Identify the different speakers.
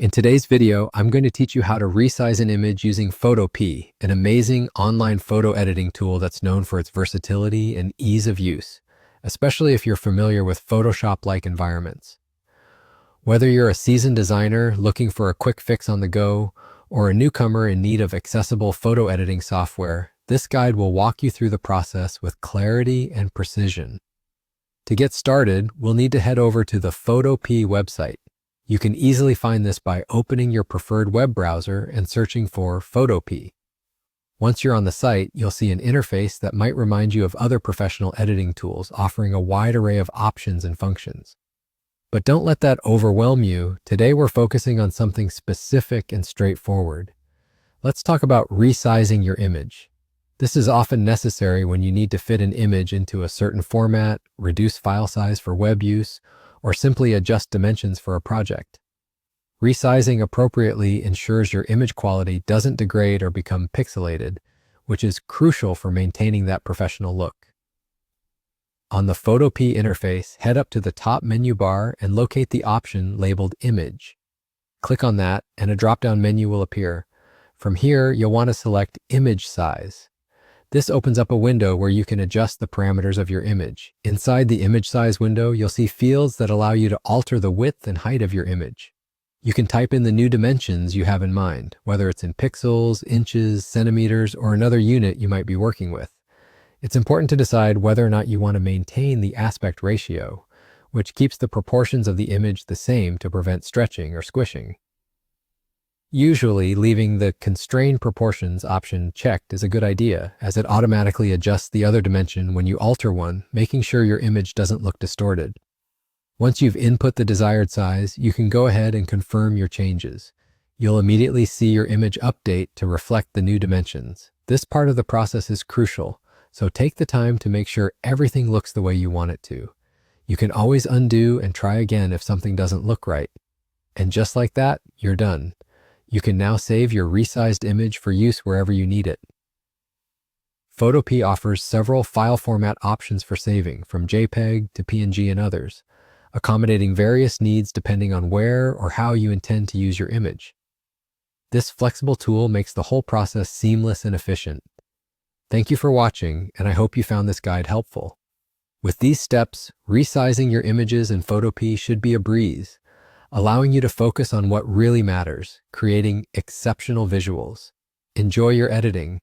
Speaker 1: In today's video, I'm going to teach you how to resize an image using Photopea, an amazing online photo editing tool that's known for its versatility and ease of use, especially if you're familiar with Photoshop-like environments. Whether you're a seasoned designer looking for a quick fix on the go, or a newcomer in need of accessible photo editing software, this guide will walk you through the process with clarity and precision. To get started, we'll need to head over to the Photopea website. You can easily find this by opening your preferred web browser and searching for Photopea. Once you're on the site, you'll see an interface that might remind you of other professional editing tools offering a wide array of options and functions. But don't let that overwhelm you. Today we're focusing on something specific and straightforward. Let's talk about resizing your image. This is often necessary when you need to fit an image into a certain format, reduce file size for web use, or simply adjust dimensions for a project. Resizing appropriately ensures your image quality doesn't degrade or become pixelated, which is crucial for maintaining that professional look. On the Photopea interface, head up to the top menu bar and locate the option labeled Image. Click on that and a drop-down menu will appear. From here, you'll want to select Image Size. This opens up a window where you can adjust the parameters of your image. Inside the image size window, you'll see fields that allow you to alter the width and height of your image. You can type in the new dimensions you have in mind, whether it's in pixels, inches, centimeters, or another unit you might be working with. It's important to decide whether or not you want to maintain the aspect ratio, which keeps the proportions of the image the same to prevent stretching or squishing. Usually, leaving the Constrain Proportions option checked is a good idea, as it automatically adjusts the other dimension when you alter one, making sure your image doesn't look distorted. Once you've input the desired size, you can go ahead and confirm your changes. You'll immediately see your image update to reflect the new dimensions. This part of the process is crucial, so take the time to make sure everything looks the way you want it to. You can always undo and try again if something doesn't look right. And just like that, you're done. You can now save your resized image for use wherever you need it. Photopea offers several file format options for saving, from JPEG to PNG and others, accommodating various needs depending on where or how you intend to use your image. This flexible tool makes the whole process seamless and efficient. Thank you for watching, and I hope you found this guide helpful. With these steps, resizing your images in Photopea should be a breeze, allowing you to focus on what really matters, creating exceptional visuals. Enjoy your editing.